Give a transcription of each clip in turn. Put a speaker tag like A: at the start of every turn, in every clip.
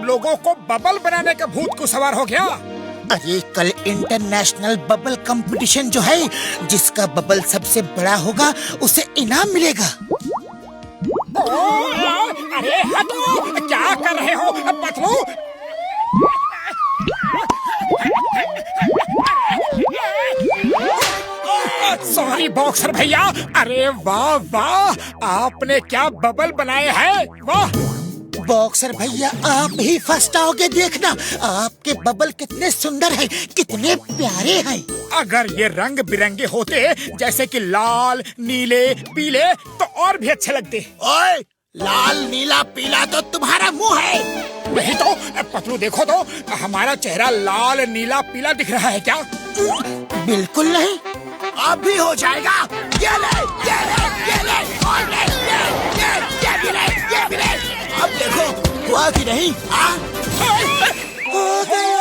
A: लोगों को बबल बनाने का भूत को सवार हो गया।
B: अरे कल इंटरनेशनल बबल कंपटीशन जो है, जिसका बबल सबसे बड़ा होगा उसे इनाम मिलेगा।
A: अरे हटो, क्या कर रहे हो पतलू? सॉरी बॉक्सर भैया। अरे वाह वाह, आपने क्या बबल बनाए हैं, वाह।
B: बॉक्सर भैया आप ही फर्स्ट आओगे, देखना आपके बबल कितने सुंदर हैं, कितने प्यारे हैं।
A: अगर ये रंग बिरंगे होते जैसे कि लाल नीले पीले तो और भी अच्छे लगते।
B: ओए, लाल नीला पीला तो तुम्हारा मुंह है।
A: नहीं तो पतलू देखो तो, हमारा चेहरा लाल नीला पीला दिख रहा है क्या?
B: बिल्कुल नहीं।
C: अब भी हो जाएगा। ये ले, ये ले, ये ले, और ले, ये भी ले, ये भी ले। अब देखो हुआ कि नहीं?
B: हो गया।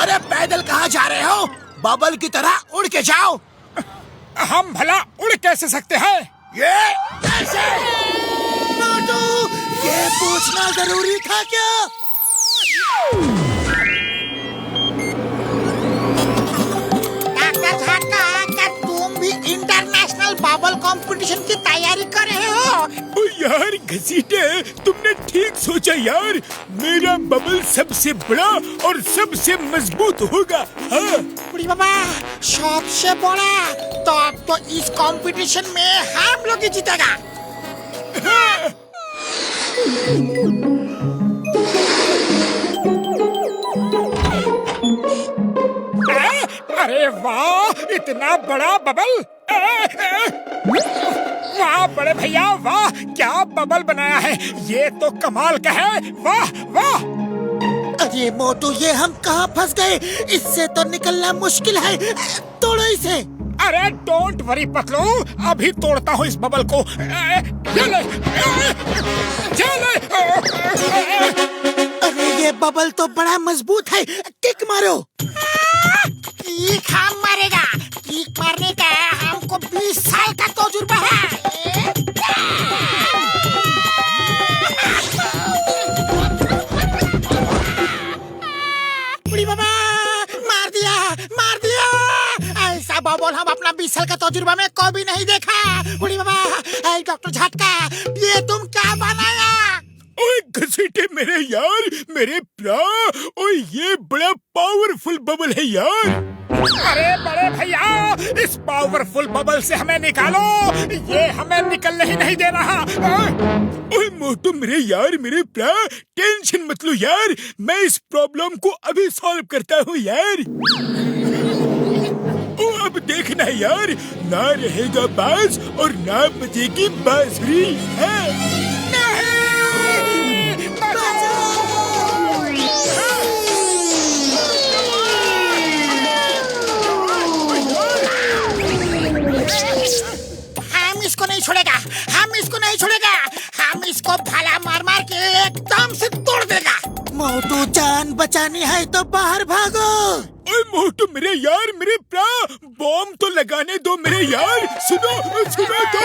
C: अरे पैदल कहाँ जा रहे हो? बबल की तरह उड़ के जाओ।
A: हम भला उड़ कैसे सकते हैं?
C: ये कैसे?
B: मोटू, ये पूछना जरूरी था क्या? डॉक्टर झाटका, क्या तुम भी इंटरनेशनल बबल कंपटीशन की तैयारी कर रहे हो?
A: ओ यार घसीटे, तुमने ठीक सोचा यार। मेरा बबल सबसे बड़ा और सबसे मजबूत होगा। हाँ।
B: बुढ़ी बाबा, सबसे बड़ा तो अब तो इस कंपटीशन में हम लोग ही जीतेगा।
A: हाँ। अरे वाह, इतना बड़ा बबल। वाह बड़े भैया, वाह क्या बबल बनाया है, ये तो कमाल का है। वाह वाह।
B: अरे मोटू, ये हम कहाँ फंस गए? इससे तो निकलना मुश्किल है। तोड़ो इसे।
A: अरे डोंट वरी पतलू, अभी तोड़ता हूँ इस बबल को। ये ले, ये ले।
B: अरे ये बबल तो बड़ा मजबूत है, किक मारो।
C: किक हम मारेगा। किक मारने का हमको 20 साल का तजुर्बा है।
B: बुढ़ी बाबा, मार दिया, मार दिया। ऐसा बबल हम अपना 20 साल का तजुर्बा में कभी नहीं देखा। बुढ़ी बाबा, डॉक्टर झटका, ये तुम क्या बनाया?
A: ओए घसीटे मेरे यार, मेरे प्रा, ओए ये बड़ा पावरफुल बबल है यार। अरे बड़े भैया, इस पावरफुल बबल से हमें निकालो, ये हमें निकलने ही नहीं दे रहा। ओए मोटू मेरे यार, मेरे प्रा, टेंशन मत लो यार, मैं इस प्रॉब्लम को अभी सॉल्व करता हूँ यार। ओ अब देखना यार, ना रहेगा बाज और ना बजेगी बांसुरी है।
B: हम इसको नहीं छोड़ेगा, हम इसको नहीं छोड़ेगा। हम इसको भाला मार मार के एकदम से तोड़ देगा। मोटू, जान बचानी है तो बाहर भागो।
A: ओए मोटू मेरे यार, मेरे प्रा, बॉम्ब तो लगाने दो मेरे यार। सुनो सुनो तो।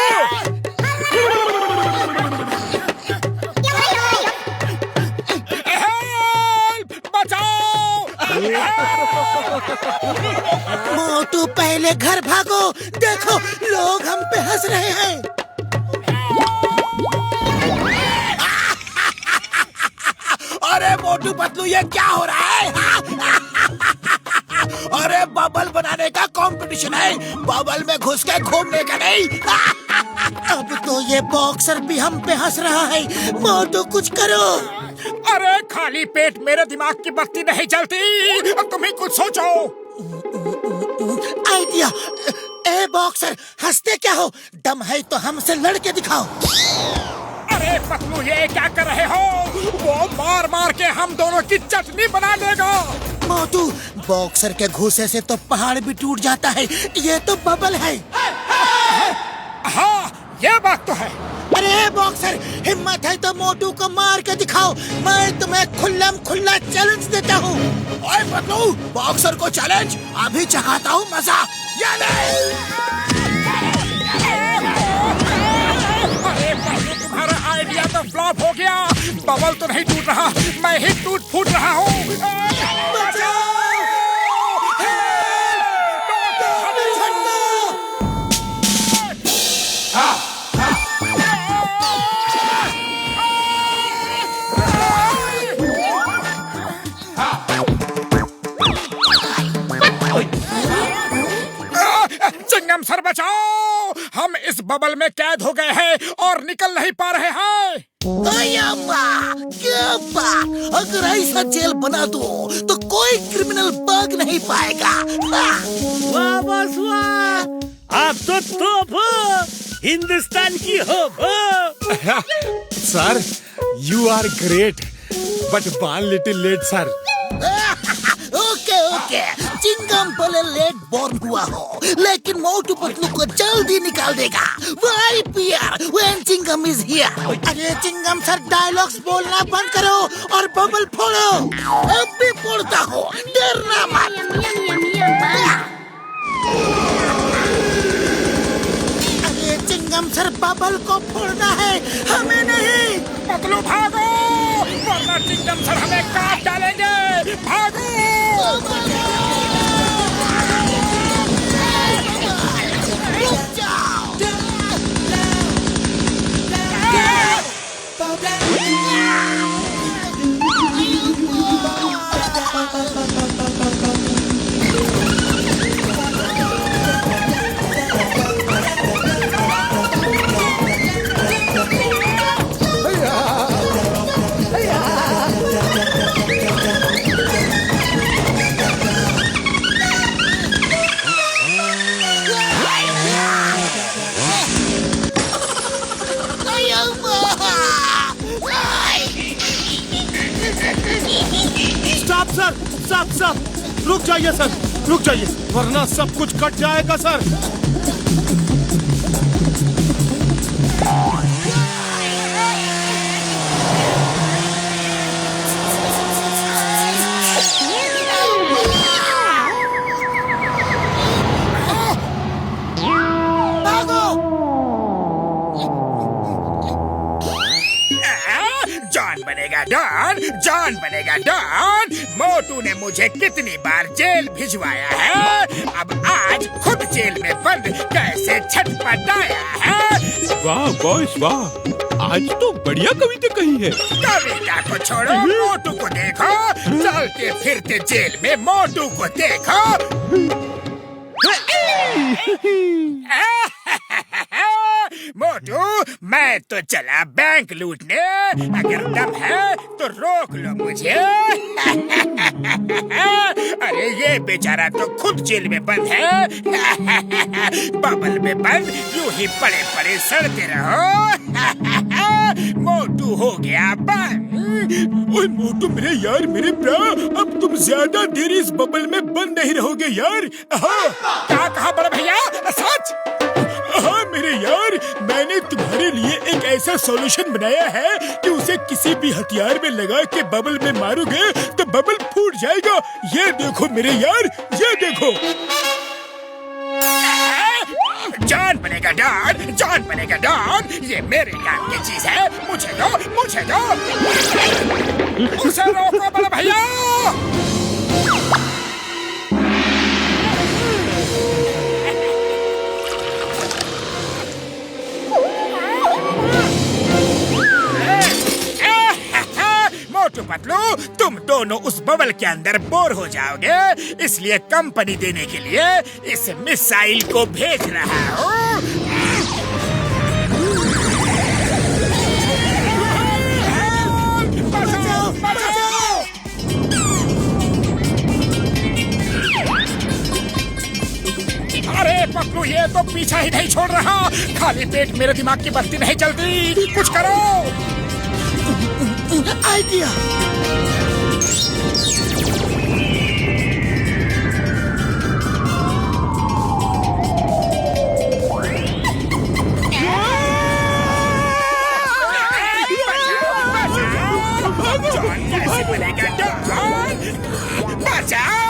B: मोटू पहले घर भागो, देखो लोग हम पे हंस रहे हैं।
C: अरे मोटू पतलू, ये क्या हो रहा है? अरे बबल बनाने का कंपटीशन है, बबल में घुस के घूमने का नहीं।
B: अब तो ये बॉक्सर भी हम पे हंस रहा है। मोटू कुछ करो।
A: अरे खाली पेट मेरे दिमाग की बत्ती नहीं जलती, अब तुम ही कुछ सोचो।
B: आइडिया। ए बॉक्सर, हंसते क्या हो? दम है तो हमसे लड़के दिखाओ।
A: अरे पतलू, ये क्या कर रहे हो? वो मार मार के हम दोनों की चटनी बना देगा।
B: मोटू, बॉक्सर के घूसे से तो पहाड़ भी टूट जाता है, ये तो बबल है।
A: हाँ, ये बात तो है।
B: अरे बॉक्सर, हिम्मत है तो मोटू को मार के दिखाओ, मैं तुम्हें खुल्लम खुल्ला चैलेंज देता हूँ।
C: ओए पतलू, बॉक्सर को चैलेंज, अभी चखाता हूँ मजा। ये ले।
A: अरे पतलू, तुम्हारा आइडिया तो फ्लॉप हो गया। बबल तो नहीं टूट रहा, मैं ही टूट फूट रहा हूँ। चिंगम सर बचाओ, हम इस बबल में कैद हो गए हैं और निकल नहीं पा रहे हैं।
C: क्या बात! अगर ऐसा जेल बना दो तो कोई क्रिमिनल भाग नहीं पाएगा।
D: वाह बॉस वाह, आप तो तोप हो, हिंदुस्तान की होप हो।
E: Sir, you are great, but one little late sir.
C: Okay okay, चिंगम भले लेट बॉर्न हुआ हो, लेकिन मोटू पतलू को जल्दी निकाल देगा। Why fear when Chingam is here?
B: अरे चिंगम सर, डायलॉग्स बोलना बंद करो और बबल फोड़ो।
C: अब भी फोड़ता हो, डरना मत।
B: अरे चिंगम सर, बबल को फोड़ना है, हमें नहीं।
A: पतलू भागो, वरना चिंगम सर हमें काट डालेंगे। भागो!
C: रुक जाओ।
E: सर, रुक जाइए सर, रुक जाइए, वरना सब कुछ कट जाएगा सर।
A: जॉन बनेगा डॉन। मोटू ने मुझे कितनी बार जेल भिजवाया है, अब आज खुद जेल में बंद कैसे छटपटाया है।
F: वाह बॉस वाह, आज तो बढ़िया कविता कही है।
A: कविता को छोड़ो, मोटू को देखो, चलते फिरते जेल में मोटू को देखो। मोटू, मैं तो चला बैंक लूटने, अगर दम है तो रोक लो मुझे। अरे ये बेचारा तो खुद जेल में बंद है। बबल में बंद यूं ही पड़े पड़े सड़ते रहो। मोटू हो गया बंद।
E: ओए मोटू मेरे यार, मेरे ब्रा, अब तुम ज्यादा देर इस बबल में बंद नहीं रहोगे यार।
A: क्या कहा बड़े भैया? सच?
E: हाँ मेरे यार, मैंने तुम्हारे लिए एक ऐसा सॉल्यूशन बनाया है कि उसे किसी भी हथियार में लगा के बबल में मारोगे तो बबल फूट जाएगा। ये देखो मेरे यार, ये देखो।
A: जॉन बनेगा डॉन, जॉन बनेगा डॉन, ये मेरे काम की चीज है। मुझे दो, मुझे दो। उसे रोको बड़े भैया। मोटू पतलू, तुम दोनों उस बबल के अंदर बोर हो जाओगे, इसलिए कंपनी देने के लिए इस मिसाइल को भेज रहा हूँ। बचाओ, बचाओ। अरे पतलू, ये तो पीछा ही नहीं छोड़ रहा। खाली पेट मेरे दिमाग की बत्ती नहीं चलती, कुछ करो।
B: आइडिया।
A: जॉन कैसे बनेगा डॉन? बचाओ।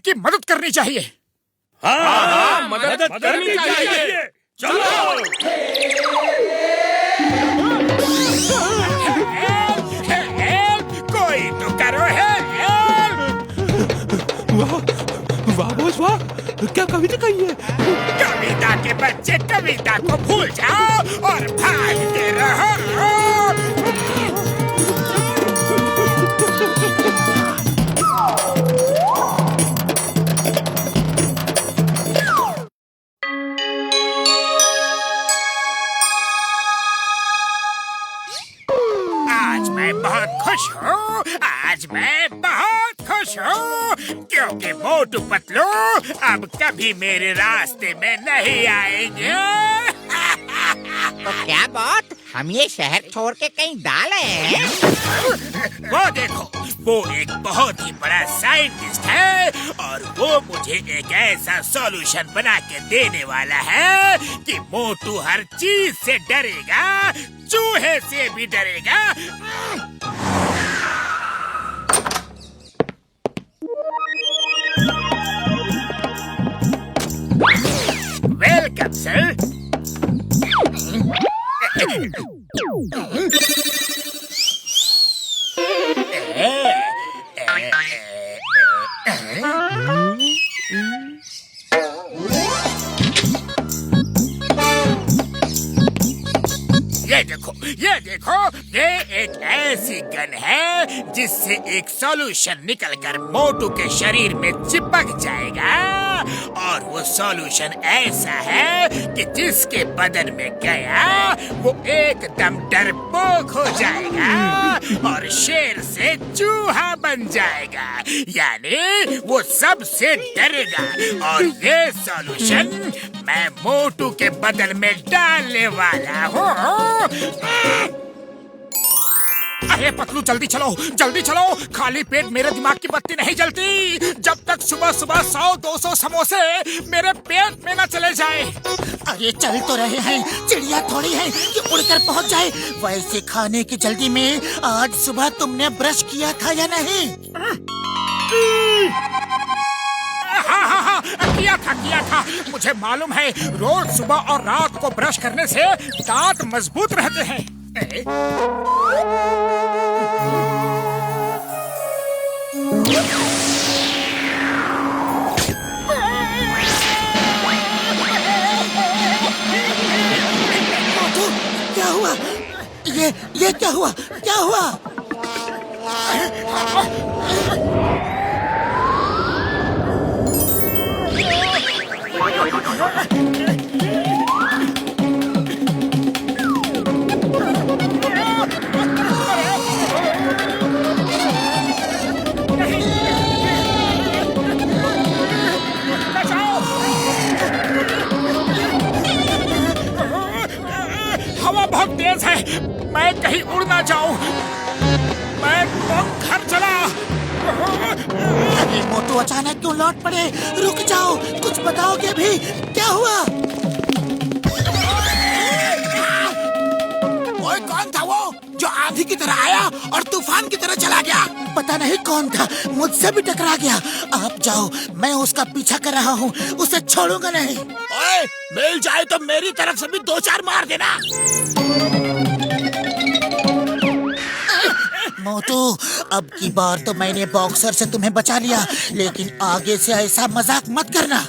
A: आपकी मदद करनी चाहिए।
D: हाँ, मदद करनी चाहिए। चलो।
A: कोई तो करो
F: वाह बॉस वाह, क्या कविता कही है?
A: कविता के बच्चे कविता को भूल जाओ और भागते रहो। आज मैं बहुत खुश हूँ, आज मैं बहुत खुश हूँ, क्योंकि मोटू पतलू अब कभी मेरे रास्ते में नहीं आएंगे।
B: तो क्या बात, हम ये शहर छोड़ के कहीं डाल हैं?
A: वो देखो, वो एक बहुत ही बड़ा साइंटिस्ट है और वो मुझे एक ऐसा सॉल्यूशन बना के देने वाला है कि मोटू हर चीज से डरेगा, चूहे से भी डरेगा। Welcome sir. ये देखो, ये एक ऐसी गन है जिससे एक सॉल्यूशन निकलकर मोटू के शरीर में चिपक जाएगा और वो सॉल्यूशन ऐसा है कि जिसके बदन में गया वो एकदम डरपोक हो जाएगा और शेर से चूहा बन जाएगा, यानी वो सबसे डरेगा। और ये सॉल्यूशन मैं मोटू के बदन में डालने वाला हूँ। अरे पतलू जल्दी चलो, खाली पेट मेरे दिमाग की बत्ती नहीं जलती जब तक सुबह सुबह 100-200 समोसे मेरे पेट में न चले जाए।
B: अरे चल तो रहे हैं, चिड़िया थोड़ी है कि उड़कर पहुंच जाए। वैसे खाने की जल्दी में आज सुबह तुमने ब्रश किया था या नहीं?
A: हाँ, किया था। मुझे मालूम है, रोज सुबह और रात को ब्रश करने से दांत मजबूत रहते हैं।
B: क्या हुआ? ये क्या हुआ?
A: हवा बहुत तेज है, मैं कहीं उड़ ना जाऊं। मैं तो घर चला।
B: अरे मोटू अचानक क्यों लौट पड़े? रुक जाओ, कुछ बताओगे भी? क्या हुआ?
C: ओए, कौन था वो जो आंधी की तरह आया और तूफान की तरह चला गया?
B: पता नहीं कौन था, मुझसे भी टकरा गया। आप जाओ, मैं उसका पीछा कर रहा हूँ, उसे छोड़ूंगा नहीं।
C: ओए, मिल जाए तो मेरी तरफ से भी 2-4 मार देना।
B: मोटू, अब की बार तो मैंने बॉक्सर से तुम्हें बचा लिया, लेकिन आगे से ऐसा मजाक मत करना।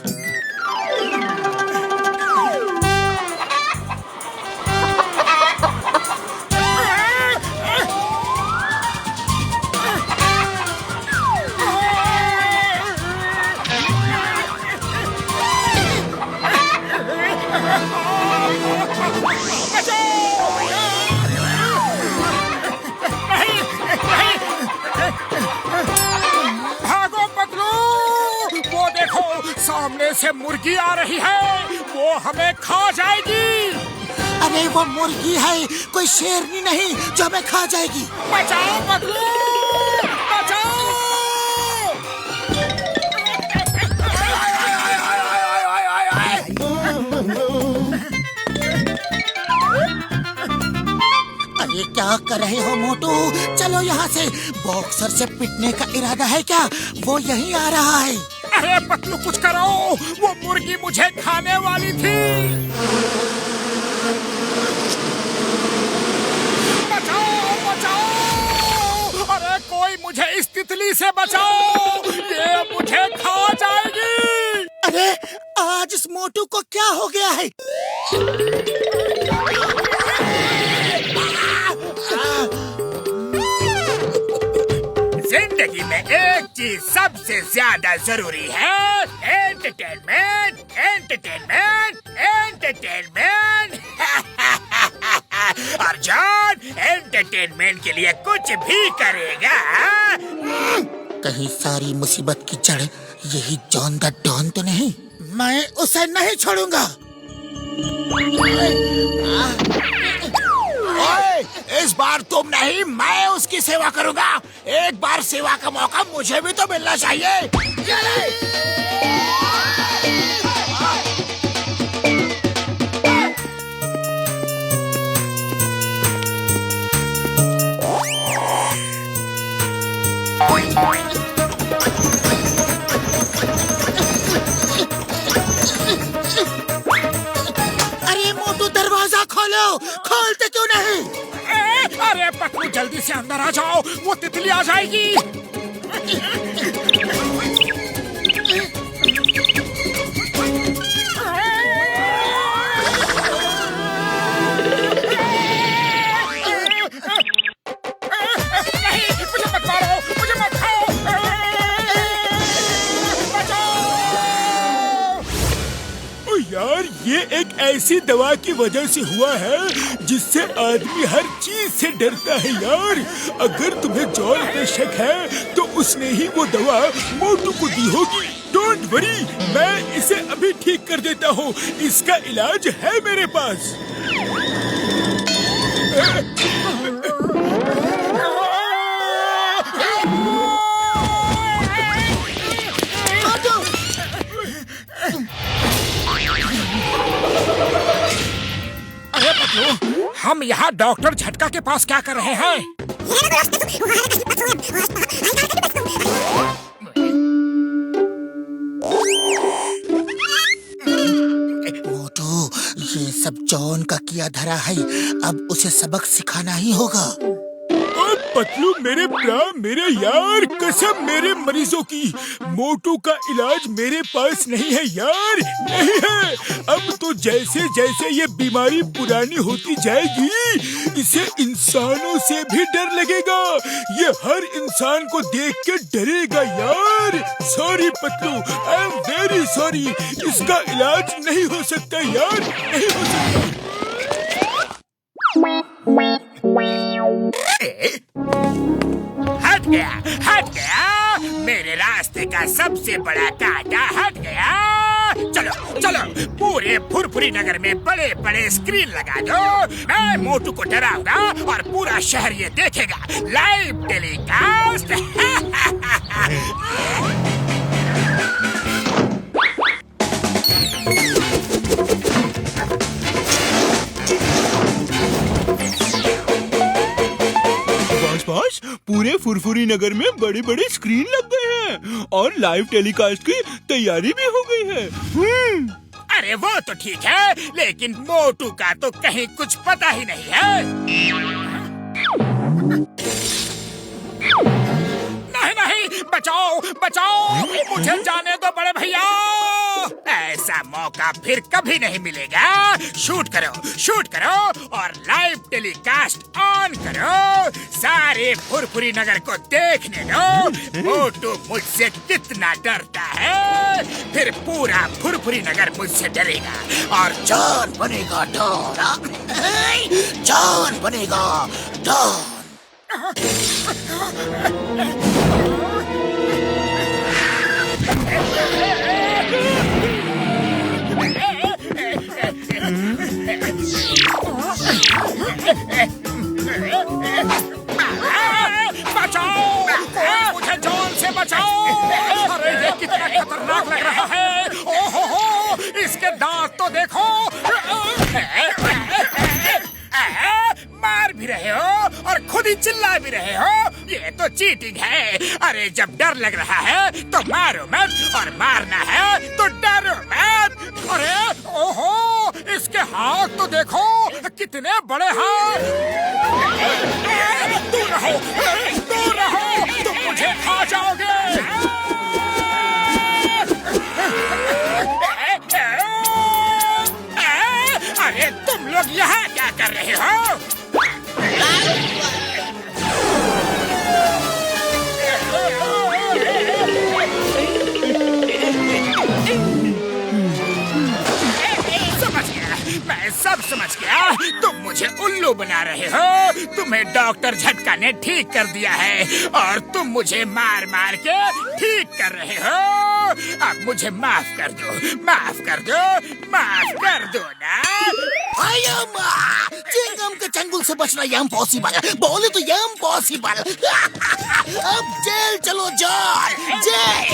A: सामने से मुर्गी आ रही है, वो हमें खा जाएगी।
B: अरे वो मुर्गी है, कोई शेरनी नहीं जो हमें खा जाएगी।
A: बचाओ पतलू, बचाओ।
B: अरे क्या कर रहे हो मोटू? चलो यहाँ से। बॉक्सर से पिटने का इरादा है क्या? वो यहीं आ रहा है।
A: अरे पतलू कुछ करो, वो मुर्गी मुझे खाने वाली थी। बचाओ बचाओ, अरे कोई मुझे इस तितली से बचाओ, ये मुझे खा जाएगी।
B: अरे आज इस मोटू को क्या हो गया है?
A: जिंदगी में एक चीज सबसे ज्यादा जरूरी है, एंटरटेनमेंट एंटरटेनमेंट एंटरटेनमेंट। और जॉन एंटरटेनमेंट के लिए कुछ भी करेगा।
B: कहीं सारी मुसीबत की जड़ यही जॉन द डॉन तो नहीं? मैं उसे नहीं छोड़ूंगा।
A: ओए, इस बार तुम नहीं, मैं उसकी सेवा करूंगा। एक बार सेवा का मौका मुझे भी तो मिलना चाहिए।
B: अरे मोटू दरवाजा खोलो, खोलते क्यों नहीं?
A: अरे पतलू जल्दी से अंदर आ जाओ, वो तितली आ जाएगी। नहीं, मुझे मत मारो, मुझे मत खाओ।
E: ओ यार, ये एक ऐसी दवा की वजह से हुआ है जिससे आदमी हर चीज से डरता है यार। अगर तुम्हें जॉन पे शक है तो उसने ही वो दवा मोटू को दी होगी। डोंट वरी, मैं इसे अभी ठीक कर देता हूँ। इसका इलाज है मेरे पास।
A: अरे पतलू, हम यहाँ डॉक्टर झटका के पास क्या कर रहे हैं?
B: मोटू, ये सब जॉन का किया धरा है, अब उसे सबक सिखाना ही होगा।
E: पतलू मेरे प्रा, मेरे यार, कसम मेरे मरीजों की, मोटू का इलाज मेरे पास नहीं है यार, नहीं है। अब तो जैसे जैसे ये बीमारी पुरानी होती जाएगी, इसे इंसानों से भी डर लगेगा। ये हर इंसान को देख के डरेगा यार। Sorry Patlu, I am very sorry. इसका इलाज नहीं हो सकता यार, नहीं हो सकता।
A: हट गया, हट गया, मेरे रास्ते का सबसे बड़ा कांटा हट गया। चलो चलो, पूरे फुरफुरी नगर में बड़े बड़े स्क्रीन लगा दो। मैं मोटू को डराऊंगा और पूरा शहर ये देखेगा, लाइव टेलीकास्ट।
E: बस पूरे फुरफुरी नगर में बड़े बड़े स्क्रीन लग गए हैं और लाइव टेलीकास्ट की तैयारी भी हो गई है।
A: अरे वो तो ठीक है, लेकिन मोटू का तो कहीं कुछ पता ही नहीं है। नहीं नहीं, बचाओ बचाओ, मुझे जाने दो बड़े भैया। ऐसा मौका फिर कभी नहीं मिलेगा। शूट करो और लाइव टेलीकास्ट ऑन करो। सारे फुरफुरी नगर को देखने दो मोटू मुझसे कितना डरता है। फिर पूरा फुरफुरी नगर मुझसे डरेगा और
B: जॉन बनेगा डॉन, जॉन बनेगा डॉन।
A: बचाओ, मुझे जॉन से बचाओ। अरे ये कितना खतरनाक लग रहा है। ओहो, इसके दांत तो देखो। मार भी रहे हो और खुद खुद ही चिल्ला भी रहे हो। ये तो चीटिंग है। अरे जब डर लग रहा है तो मारो मत, और मारना है तो डरो मत। अरे ओहो, इसके हाथ तो देखो, कितने बड़े हाथ। दूर रहो, दूर रहो, तुम मुझे खा जाओगे। अरे तुम लोग यहाँ क्या कर रहे हो? समझ गया, मैं सब समझ गया। तुम मुझे उल्लू बना रहे हो। तुम्हें डॉक्टर झटका ने ठीक कर दिया है और तुम मुझे मार मार के ठीक कर रहे हो। अब मुझे माफ कर दो, माफ कर दो, माफ कर दो ना।
C: चिंगम के चंगुल से बचना इम्पॉसिबल, बोले तो इम्पॉसिबल। अब जेल चलो, जॉन, जेल।